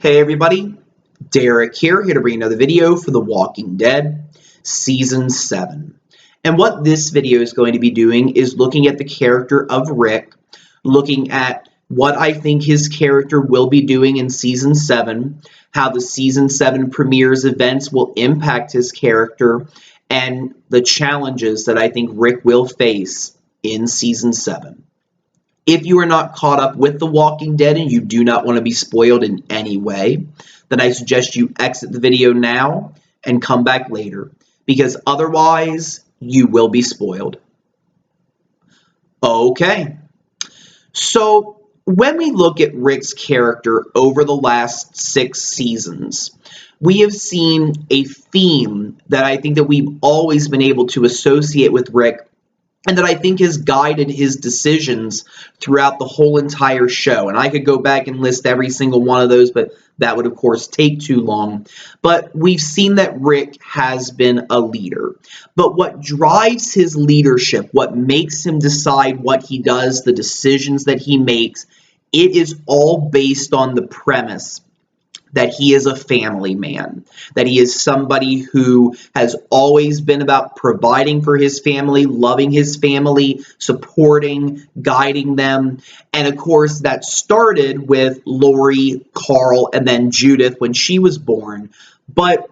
Hey everybody, Derek here to bring another video for The Walking Dead Season 7. And what this video is going to be doing is looking at the character of Rick, looking at what I think his character will be doing in Season 7, how the Season 7 premieres events will impact his character, and the challenges that I think Rick will face in Season 7. If you are not caught up with The Walking Dead and you do not want to be spoiled in any way, then I suggest you exit the video now and come back later, because otherwise you will be spoiled. Okay, so when we look at Rick's character over the last 6 seasons, we have seen a theme that I think that we've always been able to associate with Rick, and that I think has guided his decisions throughout the whole entire show. And I could go back and list every single one of those, but that would, of course, take too long. But we've seen that Rick has been a leader. But what drives his leadership, what makes him decide what he does, the decisions that he makes, it is all based on the premise that he is a family man, that he is somebody who has always been about providing for his family, loving his family, supporting, guiding them. And of course, that started with Lori, Carl, and then Judith when she was born. But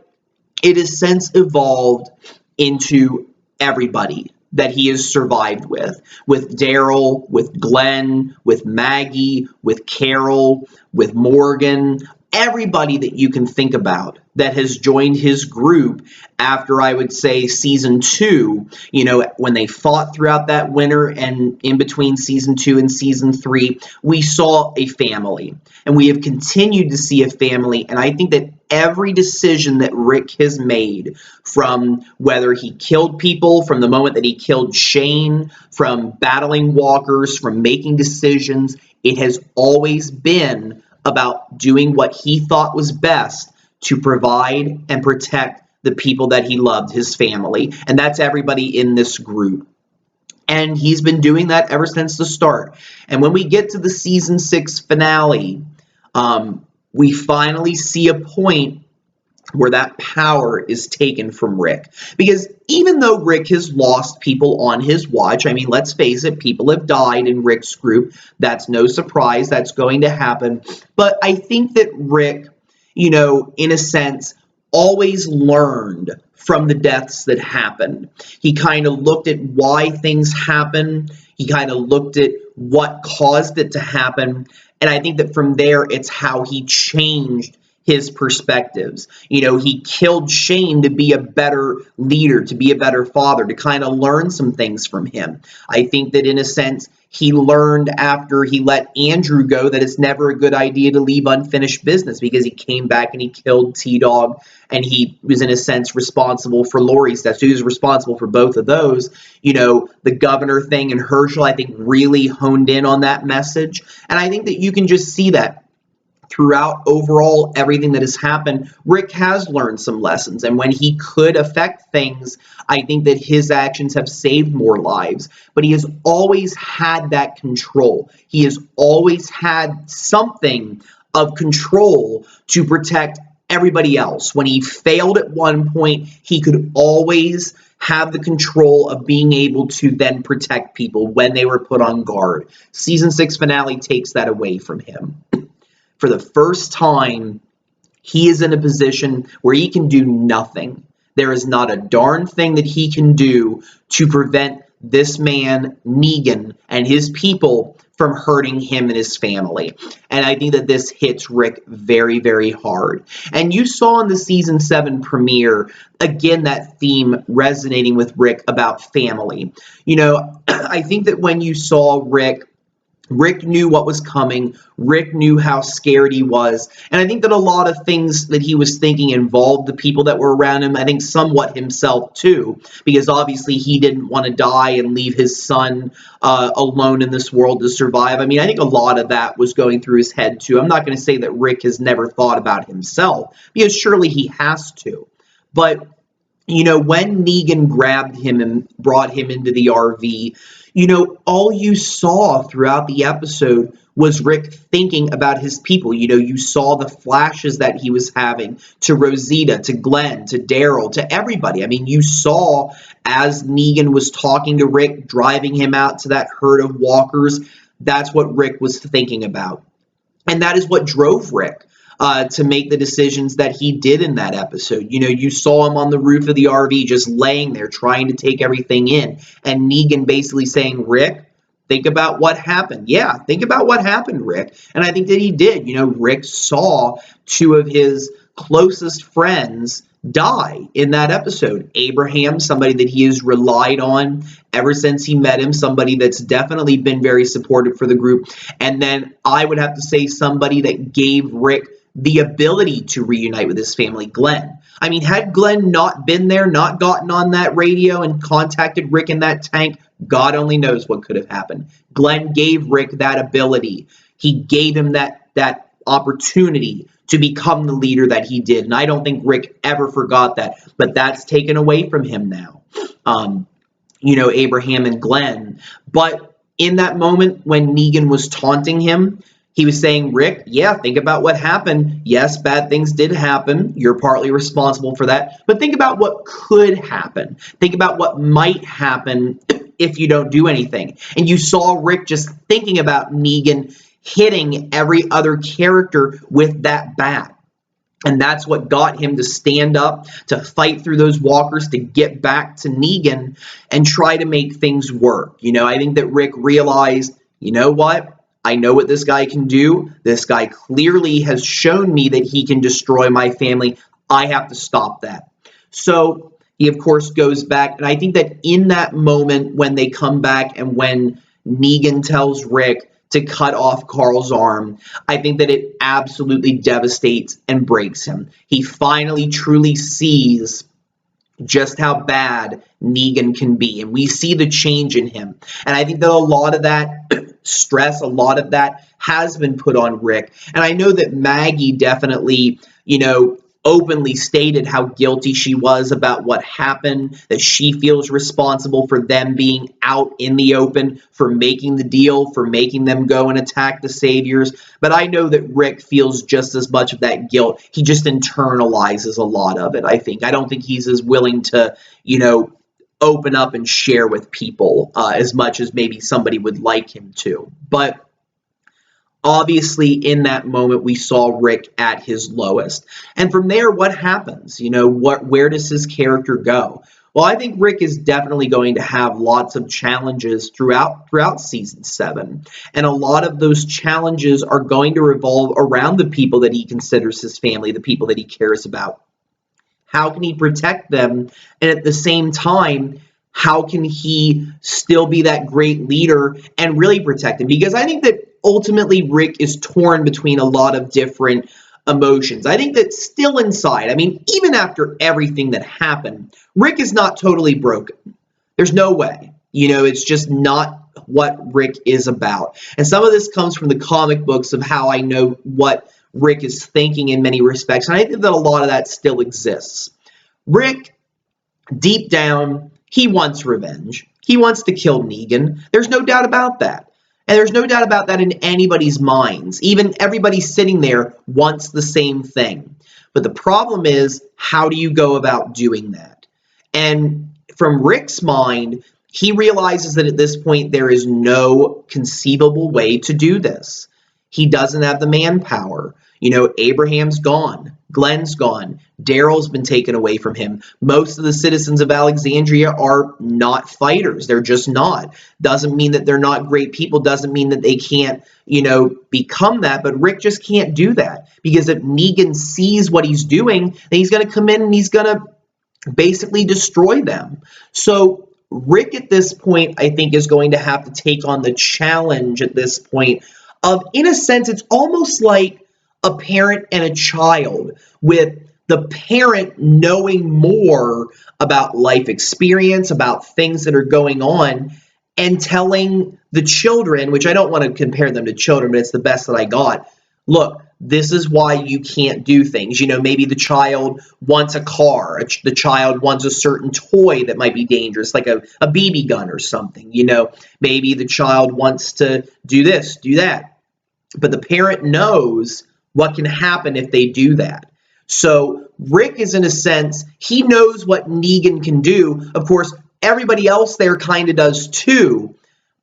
it has since evolved into everybody that he has survived with Daryl, with Glenn, with Maggie, with Carol, with Morgan, everybody that you can think about that has joined his group after, I would say, Season 2, when they fought throughout that winter and in between Season 2 and Season 3, we saw a family. And we have continued to see a family, and I think that every decision that Rick has made, from whether he killed people, from the moment that he killed Shane, from battling walkers, from making decisions, it has always been about doing what he thought was best to provide and protect the people that he loved, his family. And that's everybody in this group. And he's been doing that ever since the start. And when we get to the Season 6 finale, we finally see a point where that power is taken from Rick. Because even though Rick has lost people on his watch, I mean, let's face it, people have died in Rick's group. That's no surprise. That's going to happen. But I think that Rick, in a sense, always learned from the deaths that happened. He kind of looked at why things happen. He kind of looked at what caused it to happen. And I think that from there, it's how he changed his perspectives. He killed Shane to be a better leader, to be a better father, to kind of learn some things from him. I think that in a sense, he learned after he let Andrew go that it's never a good idea to leave unfinished business, because he came back and he killed T-Dog, and he was in a sense responsible for Lori's death. So he was responsible for both of those. The governor thing and Herschel, I think, really honed in on that message. And I think that you can just see that throughout overall everything that has happened. Rick has learned some lessons, and when he could affect things, I think that his actions have saved more lives. But he has always had that control. He has always had something of control to protect everybody else. When he failed at one point, he could always have the control of being able to then protect people when they were put on guard. Season 6 finale takes that away from him. For the first time, he is in a position where he can do nothing. There is not a darn thing that he can do to prevent this man, Negan, and his people from hurting him and his family. And I think that this hits Rick very, very hard. And you saw in the Season 7 premiere, again, that theme resonating with Rick about family. I think that when you saw Rick knew what was coming. Rick knew how scared he was. And I think that a lot of things that he was thinking involved the people that were around him. I think somewhat himself too, because obviously he didn't want to die and leave his son alone in this world to survive. I mean, I think a lot of that was going through his head too. I'm not going to say that Rick has never thought about himself, because surely he has to. But when Negan grabbed him and brought him into the RV, all you saw throughout the episode Was Rick thinking about his people? You saw the flashes that he was having to Rosita, to Glenn, to Daryl, to everybody. I mean, you saw as Negan was talking to Rick, driving him out to that herd of walkers, that's what Rick was thinking about. And that is what drove Rick to make the decisions that he did in that episode. You saw him on the roof of the RV just laying there trying to take everything in. And Negan basically saying, Rick, think about what happened. Yeah, think about what happened, Rick. And I think that he did. Rick saw two of his closest friends die in that episode. Abraham, somebody that he has relied on ever since he met him, somebody that's definitely been very supportive for the group. And then I would have to say somebody that gave Rick the ability to reunite with his family, Glenn. I mean, had Glenn not been there, not gotten on that radio and contacted Rick in that tank, God only knows what could have happened. Glenn gave Rick that ability. He gave him that opportunity to become the leader that he did. And I don't think Rick ever forgot that, but that's taken away from him now. Abraham and Glenn. But in that moment when Negan was taunting him, he was saying, Rick, yeah, think about what happened. Yes, bad things did happen. You're partly responsible for that. But think about what could happen. Think about what might happen if you don't do anything. And you saw Rick just thinking about Negan hitting every other character with that bat. And that's what got him to stand up, to fight through those walkers, to get back to Negan and try to make things work. I think that Rick realized, you know what? I know what this guy can do. This guy clearly has shown me that he can destroy my family. I have to stop that. So he, of course, goes back. And I think that in that moment when they come back and when Negan tells Rick to cut off Carl's arm, I think that it absolutely devastates and breaks him. He finally truly sees just how bad Negan can be. And we see the change in him. And I think that a lot of that stress, a lot of that has been put on Rick. And I know that Maggie definitely, openly stated how guilty she was about what happened, that she feels responsible for them being out in the open, for making the deal, for making them go and attack the Saviors. But I know that Rick feels just as much of that guilt. He just internalizes a lot of it, I think. I don't think he's as willing to, open up and share with people as much as maybe somebody would like him to. But obviously, in that moment, we saw Rick at his lowest. And from there, what happens? Where does his character go? Well, I think Rick is definitely going to have lots of challenges throughout season 7. And a lot of those challenges are going to revolve around the people that he considers his family, the people that he cares about. How can he protect them? And at the same time, how can he still be that great leader and really protect them? Because I think that ultimately Rick is torn between a lot of different emotions. I think that still inside, even after everything that happened, Rick is not totally broken. There's no way. It's just not what Rick is about. And some of this comes from the comic books of how I know what Rick is thinking in many respects. And I think that a lot of that still exists. Rick, deep down, he wants revenge. He wants to kill Negan. There's no doubt about that. And there's no doubt about that in anybody's minds. Even everybody sitting there wants the same thing. But the problem is, how do you go about doing that? And from Rick's mind, he realizes that at this point there is no conceivable way to do this. He doesn't have the manpower. Abraham's gone. Glenn's gone. Daryl's been taken away from him. Most of the citizens of Alexandria are not fighters. They're just not. Doesn't mean that they're not great people. Doesn't mean that they can't, become that. But Rick just can't do that. Because if Negan sees what he's doing, then he's going to come in and he's going to basically destroy them. So Rick at this point, I think, is going to have to take on the challenge at this point of, in a sense, it's almost like a parent and a child, with the parent knowing more about life experience, about things that are going on, and telling the children, which I don't want to compare them to children, but it's the best that I got, look, this is why you can't do things. Maybe the child wants a car. The child wants a certain toy that might be dangerous, like a BB gun or something. Maybe the child wants to do this, do that. but the parent knows what can happen if they do that. So Rick is, in a sense, he knows what Negan can do. Of course, everybody else there kind of does too,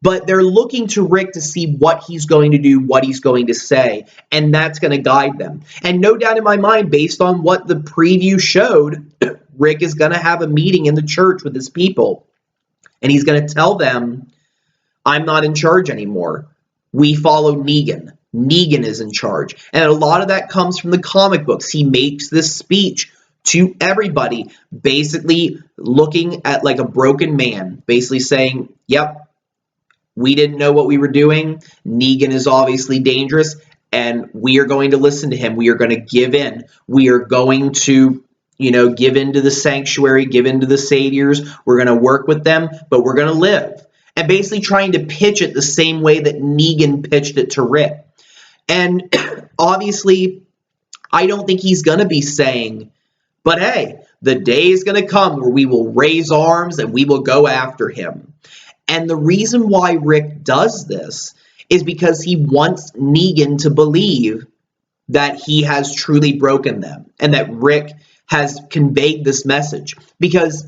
but they're looking to Rick to see what he's going to do, what he's going to say, and that's going to guide them. And no doubt in my mind, based on what the preview showed, Rick is going to have a meeting in the church with his people, and he's going to tell them, I'm not in charge anymore. We follow Negan. Negan is in charge. And a lot of that comes from the comic books. He makes this speech to everybody, basically looking at like a broken man, basically saying, yep, we didn't know what we were doing. Negan is obviously dangerous, and we are going to listen to him. We are going to give in. We are going to, give in to the sanctuary, give in to the saviors. We're going to work with them, but we're going to live. And basically trying to pitch it the same way that Negan pitched it to Rick. And obviously, I don't think he's going to be saying, but hey, the day is going to come where we will raise arms and we will go after him. And the reason why Rick does this is because he wants Negan to believe that he has truly broken them and that Rick has conveyed this message. Because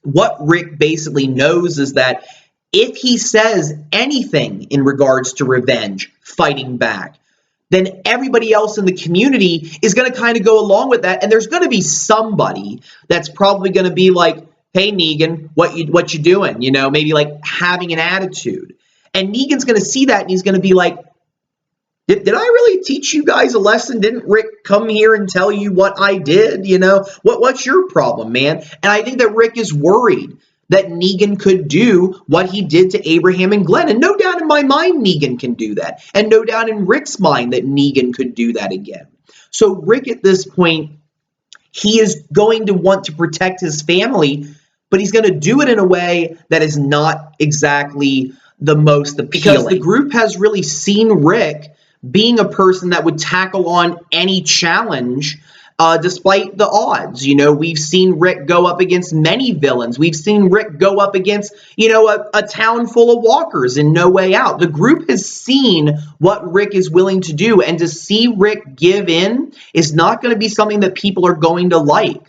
what Rick basically knows is that if he says anything in regards to revenge, fighting back, then everybody else in the community is going to kind of go along with that. And there's going to be somebody that's probably going to be like, hey, Negan, what you doing? Maybe like having an attitude. And Negan's going to see that and he's going to be like, did I really teach you guys a lesson? Didn't Rick come here and tell you what I did? What's your problem, man? And I think that Rick is worried that Negan could do what he did to Abraham and Glenn. And no doubt in my mind, Negan can do that. And no doubt in Rick's mind that Negan could do that again. So Rick at this point, he is going to want to protect his family, but he's going to do it in a way that is not exactly the most appealing. Because the group has really seen Rick being a person that would tackle on any challenge despite the odds. We've seen Rick go up against many villains. We've seen Rick go up against, a town full of walkers in No Way Out. The group has seen what Rick is willing to do, and to see Rick give in is not going to be something that people are going to like.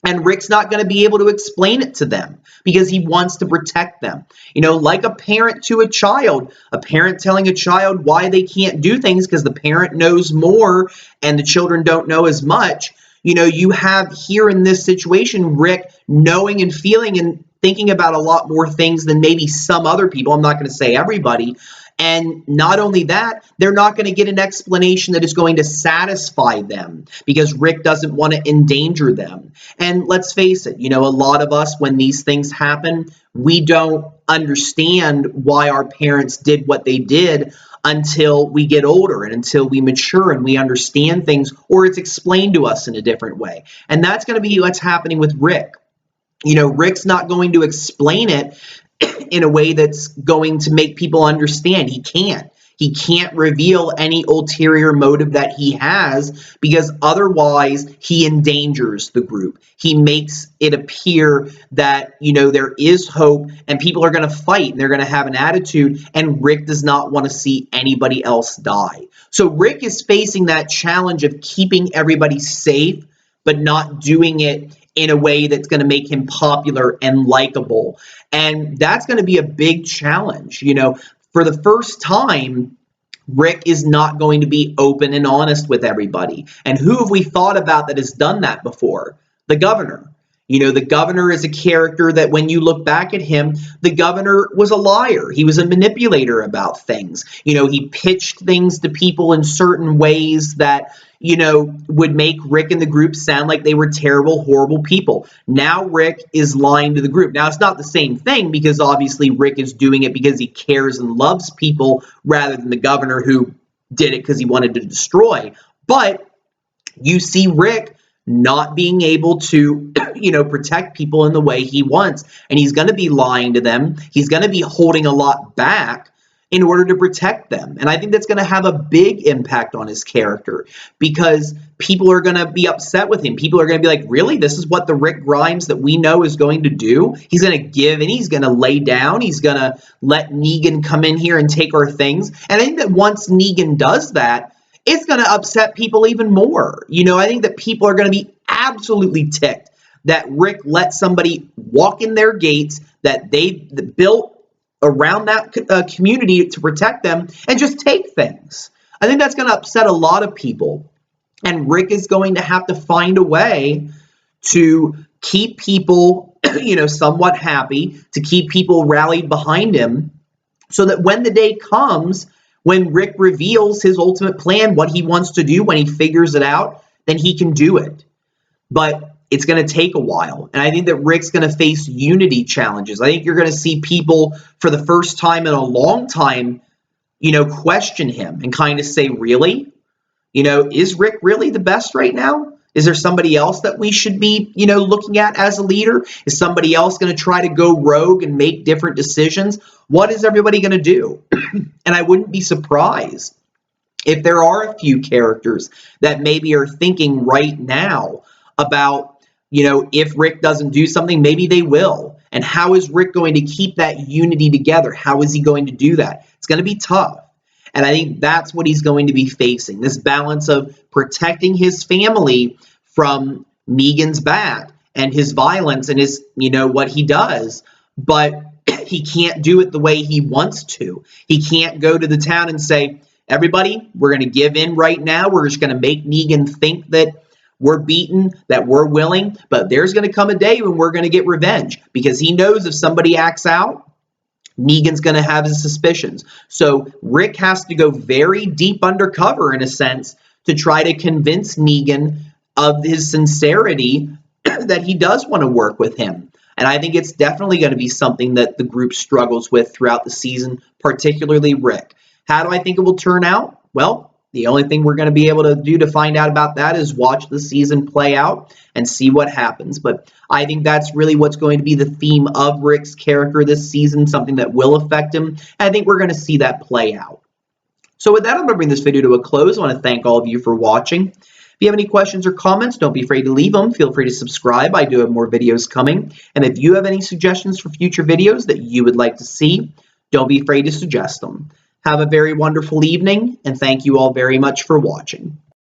And Rick's not going to be able to explain it to them because he wants to protect them. Like a parent to a child, a parent telling a child why they can't do things because the parent knows more and the children don't know as much. You have here in this situation, Rick knowing and feeling and thinking about a lot more things than maybe some other people. I'm not going to say everybody. And not only that, they're not going to get an explanation that is going to satisfy them because Rick doesn't want to endanger them. And let's face it, a lot of us, when these things happen, we don't understand why our parents did what they did until we get older and until we mature and we understand things, or it's explained to us in a different way. And that's going to be what's happening with Rick. Rick's not going to explain it in a way that's going to make people understand. He can't. He can't reveal any ulterior motive that he has because otherwise he endangers the group. He makes it appear that, there is hope and people are going to fight and they're going to have an attitude, and Rick does not want to see anybody else die. So Rick is facing that challenge of keeping everybody safe, but not doing it in a way that's going to make him popular and likable. And that's going to be a big challenge. For the first time, Rick is not going to be open and honest with everybody. And who have we thought about that has done that before? The governor. The governor is a character that when you look back at him, the governor was a liar. He was a manipulator about things. He pitched things to people in certain ways that, would make Rick and the group sound like they were terrible, horrible people. Now Rick is lying to the group. Now, it's not the same thing because obviously Rick is doing it because he cares and loves people rather than the governor who did it because he wanted to destroy. But you see Rick not being able to, protect people in the way he wants. And he's going to be lying to them. He's going to be holding a lot back in order to protect them. And I think that's going to have a big impact on his character because people are going to be upset with him. People are going to be like, really? This is what the Rick Grimes that we know is going to do? He's going to give and he's going to lay down. He's going to let Negan come in here and take our things. And I think that once Negan does that, it's going to upset people even more. You know, I think that people are going to be absolutely ticked that Rick let somebody walk in their gates that they built around that community to protect them and just take things. I think that's going to upset a lot of people. And Rick is going to have to find a way to keep people, you know, somewhat happy, to keep people rallied behind him so that when the day comes, when Rick reveals his ultimate plan, what he wants to do, when he figures it out, then he can do it. But it's going to take a while. And I think that Rick's going to face unity challenges. I think you're going to see people for the first time in a long time, you know, question him and kind of say, really? You know, is Rick really the best right now? Is there somebody else that we should be, you know, looking at as a leader? Is somebody else going to try to go rogue and make different decisions? What is everybody going to do? And I wouldn't be surprised if there are a few characters that maybe are thinking right now about, you know, if Rick doesn't do something, maybe they will. And how is Rick going to keep that unity together? How is he going to do that? It's going to be tough. And I think that's what he's going to be facing, this balance of protecting his family from Negan's bat and his violence and his, you know, what he does. But he can't do it the way he wants to. He can't go to the town and say, everybody, we're going to give in right now. We're just going to make Negan think that we're beaten, that we're willing, but there's going to come a day when we're going to get revenge because he knows if somebody acts out, Negan's going to have his suspicions. So Rick has to go very deep undercover in a sense to try to convince Negan of his sincerity that he does want to work with him. And I think it's definitely going to be something that the group struggles with throughout the season, particularly Rick. How do I think it will turn out? Well, the only thing we're going to be able to do to find out about that is watch the season play out and see what happens. But I think that's really what's going to be the theme of Rick's character this season, something that will affect him. And I think we're going to see that play out. So with that, I'm going to bring this video to a close. I want to thank all of you for watching. If you have any questions or comments, don't be afraid to leave them. Feel free to subscribe. I do have more videos coming. And if you have any suggestions for future videos that you would like to see, don't be afraid to suggest them. Have a very wonderful evening, and thank you all very much for watching.